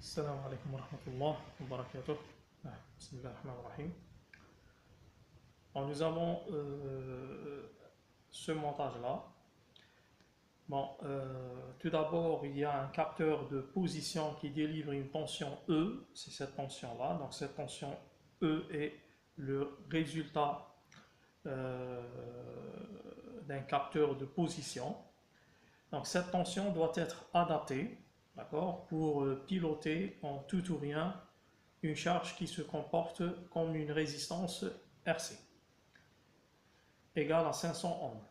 Assalamu alaikum wa rahmatullah wa barakatuh. Bismillah ar-Rahman ar-Rahim. Alors, nous avons ce montage-là. Bon, tout d'abord, il y a un capteur de position qui délivre une tension E, c'est cette tension-là. Donc, cette tension E est le résultat d'un capteur de position. Donc, cette tension doit être adaptée, d'accord, pour piloter en tout ou rien une charge qui se comporte comme une résistance RC égale à 500 ohms,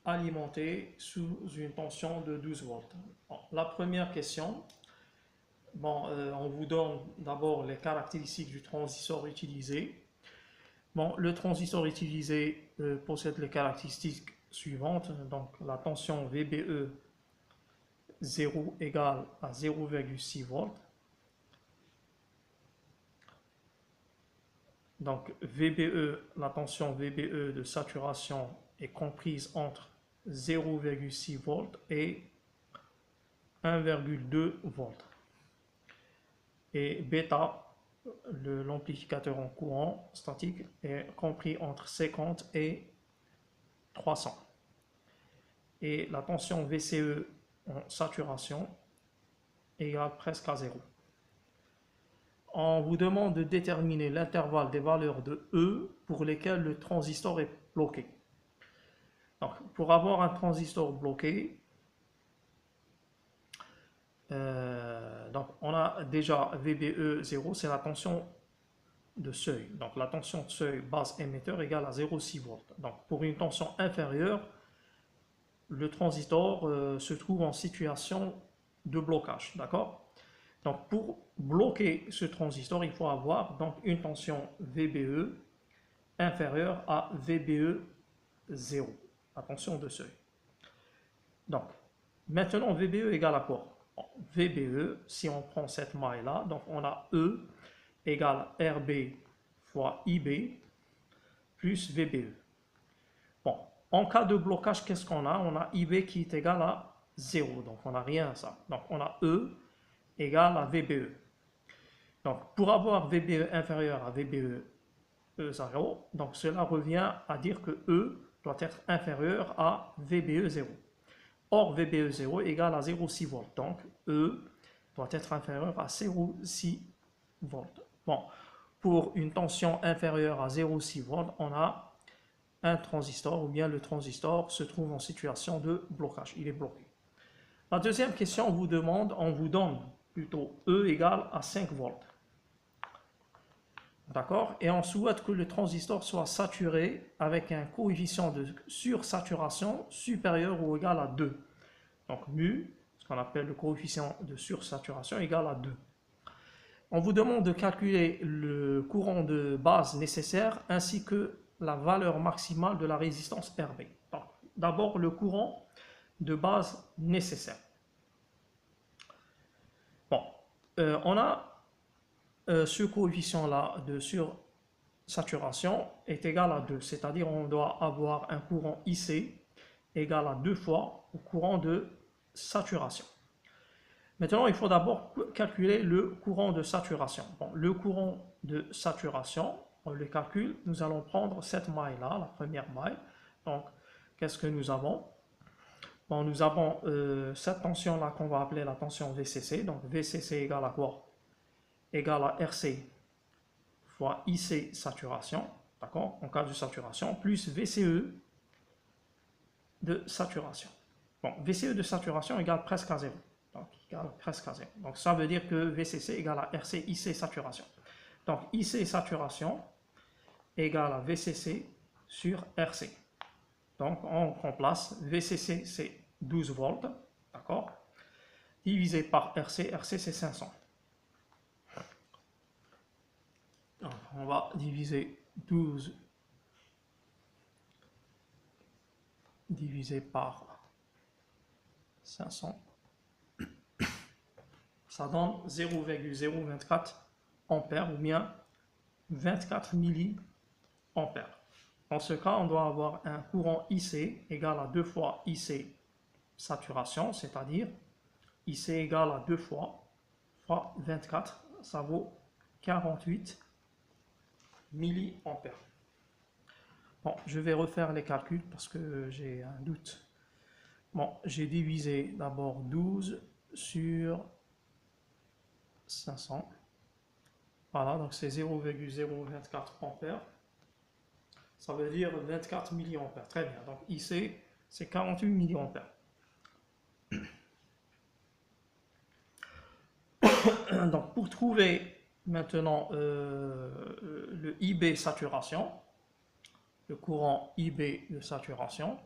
alimentée sous une tension de 12 volts. Bon, la première question, on vous donne d'abord les caractéristiques du transistor utilisé. Bon, le transistor utilisé possède les caractéristiques suivantes. Donc, la tension VBE 0 égale à 0,6 volts. Donc VBE, la tension VBE de saturation est comprise entre 0,6 volts et 1,2 volts. Et bêta, l'amplificateur en courant statique, est compris entre 50 et 300. Et la tension VCE en saturation égale presque à 0. On vous demande de déterminer l'intervalle des valeurs de E pour lesquelles le transistor est bloqué. Donc, pour avoir un transistor bloqué, donc on a déjà VBE 0, c'est la tension de seuil. Donc la tension de seuil base émetteur égale à 0,6 volts. Donc pour une tension inférieure, le transistor se trouve en situation de blocage. D'accord? Donc pour bloquer ce transistor, il faut avoir donc une tension VBE inférieure à VBE 0, la tension de seuil. Donc maintenant VBE égale à quoi? VBE, si on prend cette maille-là, donc on a E égale RB fois IB plus VBE. Bon, en cas de blocage, qu'est-ce qu'on a? On a IB qui est égal à 0, donc on n'a rien à ça. Donc on a E égale à VBE. Donc pour avoir VBE inférieur à VBE 0, donc cela revient à dire que E doit être inférieur à VBE 0. Or VBE 0 égale à 0,6 volts. Donc E doit être inférieur à 0,6 volts. Bon, pour une tension inférieure à 0,6 volts, on a un transistor, ou bien le transistor se trouve en situation de blocage. Il est bloqué. La deuxième question, on vous donne plutôt E égale à 5 volts. D'accord? Et on souhaite que le transistor soit saturé avec un coefficient de sursaturation supérieur ou égal à 2. Donc mu, ce qu'on appelle le coefficient de sursaturation, égal à 2. On vous demande de calculer le courant de base nécessaire ainsi que la valeur maximale de la résistance RB. D'abord, le courant de base nécessaire. Bon, on a ce coefficient-là de sursaturation est égal à 2, c'est-à-dire on doit avoir un courant IC égal à 2 fois au courant de saturation. Maintenant, il faut d'abord calculer le courant de saturation. Bon, le courant de saturation, on le calcule, nous allons prendre cette maille-là, la première maille. Donc, qu'est-ce que nous avons? Bon, nous avons cette tension-là qu'on va appeler la tension VCC. Donc, VCC égale à quoi? Égale à RC fois IC saturation, d'accord, en cas de saturation, plus VCE de saturation. Bon, VCE de saturation égale presque à 0. Donc, égale presque à 0. Donc, ça veut dire que VCC égale à RC IC saturation. Donc, IC saturation égale à VCC sur RC. Donc, on remplace VCC, c'est 12 volts, d'accord, divisé par RC, RC c'est 500. Donc, on va diviser 12 divisé par 500. Ça donne 0,024 ampères ou bien 24 milliampères. Dans ce cas, on doit avoir un courant IC égal à 2 fois IC saturation, c'est-à-dire IC égale à 2 fois fois 24, ça vaut 48 milliampères. Bon, je vais refaire les calculs parce que j'ai un doute. Bon, j'ai divisé d'abord 12 sur 500. Voilà, donc c'est 0,024 ampères. Ça veut dire 24 milliampères. Très bien. Donc ici, c'est 48 milliampères. Donc pour trouver maintenant le IB saturation, le courant IB de saturation,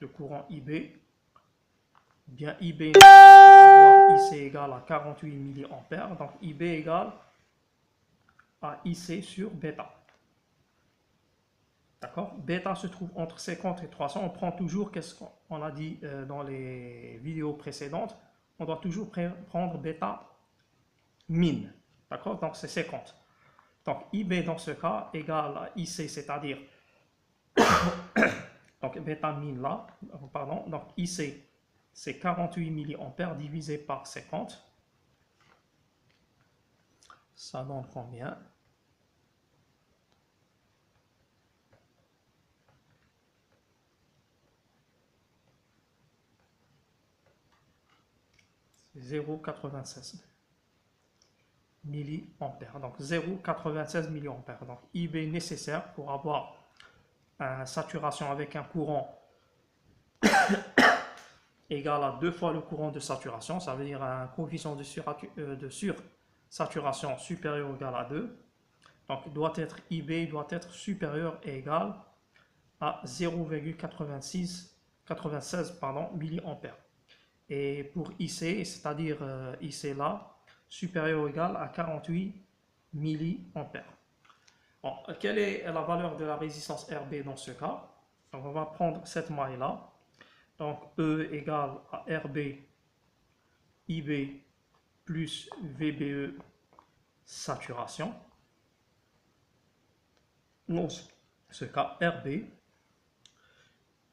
le courant IB, bien IB IC égale à 48 milliampères, donc IB égale à IC sur bêta. D'accord? Bêta se trouve entre 50 et 300. On prend toujours, qu'est-ce qu'on a dit dans les vidéos précédentes, on doit toujours prendre bêta min. D'accord? Donc c'est 50. Donc IB dans ce cas égale à IC, c'est-à-dire donc bêta min là, pardon, donc IC c'est 48 milliampères divisé par 50. Ça donne combien? C'est 0,96 milliampères. Donc 0,96 milliampères. Donc IB nécessaire pour avoir une saturation avec un courant égal à 2 fois le courant de saturation, ça veut dire un coefficient de sursaturation supérieur ou égal à 2. Donc IB doit être supérieur et égal à 0,96 milliampères. Et pour IC, c'est-à-dire IC là, supérieur ou égal à 48 milliampères. Bon, quelle est la valeur de la résistance RB dans ce cas? Donc on va prendre cette maille là. Donc E égale à RB IB plus VBE saturation. Dans ce cas, RB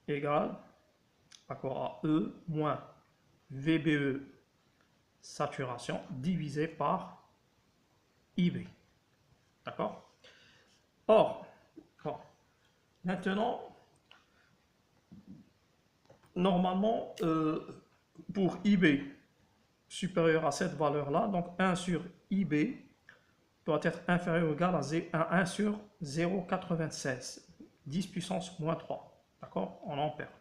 égale à E moins VBE saturation divisé par IB. D'accord? Or, bon, maintenant, normalement, pour IB supérieur à cette valeur-là, donc 1 sur IB doit être inférieur ou égal à 1 sur 0,96, 10 puissance moins 3, d'accord, en ampères.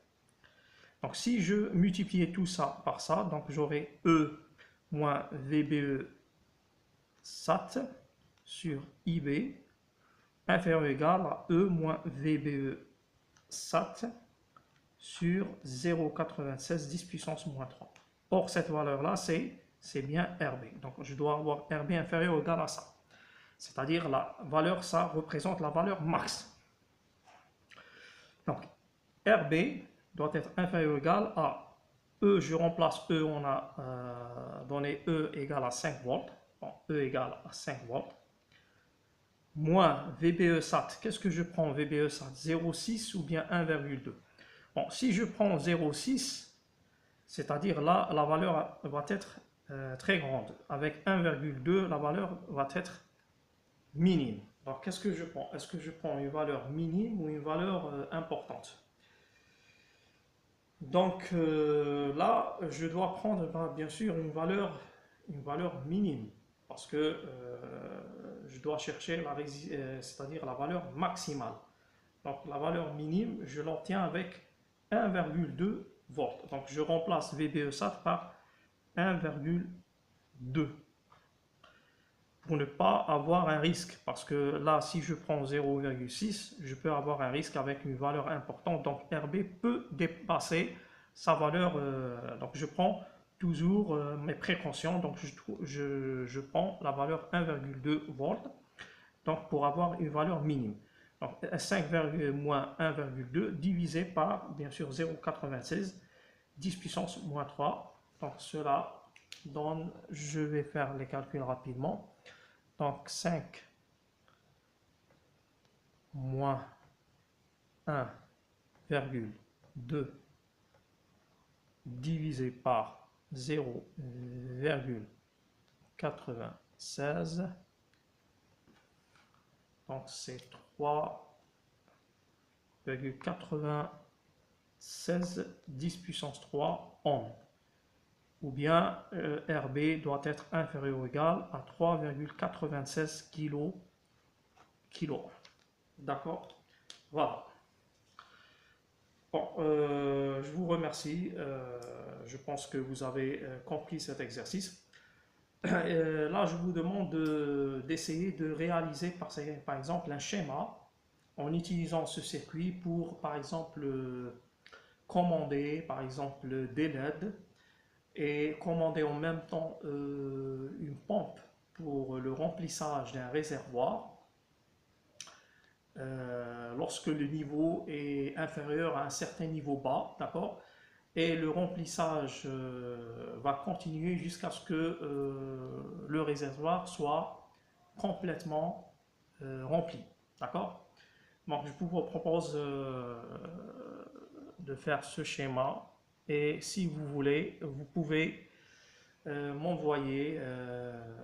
Donc si je multipliais tout ça par ça, donc j'aurai E moins VBE SAT sur IB inférieur ou égal à E moins VBE SAT sur 0,96 10 puissance moins 3. Or, cette valeur-là, c'est bien RB. Donc, je dois avoir RB inférieur ou égal à ça. C'est-à-dire, la valeur, ça représente la valeur max. Donc, RB doit être inférieur ou égal à E, je remplace E, on a donné E égale à 5 volts. Bon, E égale à 5 volts. Moins VBE SAT. Qu'est-ce que je prends VBE SAT? 0,6 ou bien 1,2? Bon, si je prends 0,6, c'est-à-dire là, la valeur va être très grande. Avec 1,2, la valeur va être minime. Donc, qu'est-ce que je prends? Est-ce que je prends une valeur minime ou une valeur importante? Donc, là, je dois prendre, bien sûr, une valeur minime. Parce que je dois chercher c'est-à-dire la valeur maximale. Donc, la valeur minime, je l'obtiens avec 1,2 volts. Donc, je remplace VBE-SAT par 1,2 pour ne pas avoir un risque. Parce que là, si je prends 0,6, je peux avoir un risque avec une valeur importante. Donc, RB peut dépasser sa valeur. Donc, je prends toujours mes précautions. Donc, je prends la valeur 1,2 volts. Donc, pour avoir une valeur minime. Donc, 5, moins 1,2 divisé par, bien sûr, 0,96, 10 puissance moins 3. Donc, cela donne, je vais faire les calculs rapidement. Donc, 5 moins 1,2 divisé par 0,96 3,96. Donc c'est 3,96 10 puissance 3 ohms. Ou bien RB doit être inférieur ou égal à 3,96 kilo. D'accord? Voilà. Bon, je vous remercie. Je pense que vous avez compris cet exercice. Là, je vous demande d'essayer de réaliser par exemple un schéma en utilisant ce circuit pour par exemple commander par exemple des LED et commander en même temps une pompe pour le remplissage d'un réservoir lorsque le niveau est inférieur à un certain niveau bas, d'accord? Et le remplissage va continuer jusqu'à ce que le réservoir soit complètement rempli, d'accord? Donc je vous propose de faire ce schéma et si vous voulez, vous pouvez m'envoyer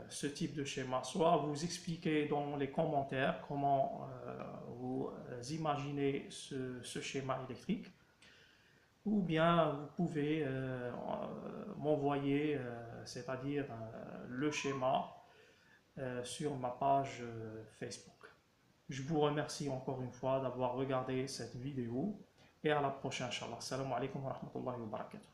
ce type de schéma, soit vous expliquer dans les commentaires comment vous imaginez ce schéma électrique, ou bien vous pouvez m'envoyer, c'est-à-dire le schéma sur ma page Facebook. Je vous remercie encore une fois d'avoir regardé cette vidéo et à la prochaine, Inch'Allah. Assalamu alaikum wa rahmatullahi wa barakatuh.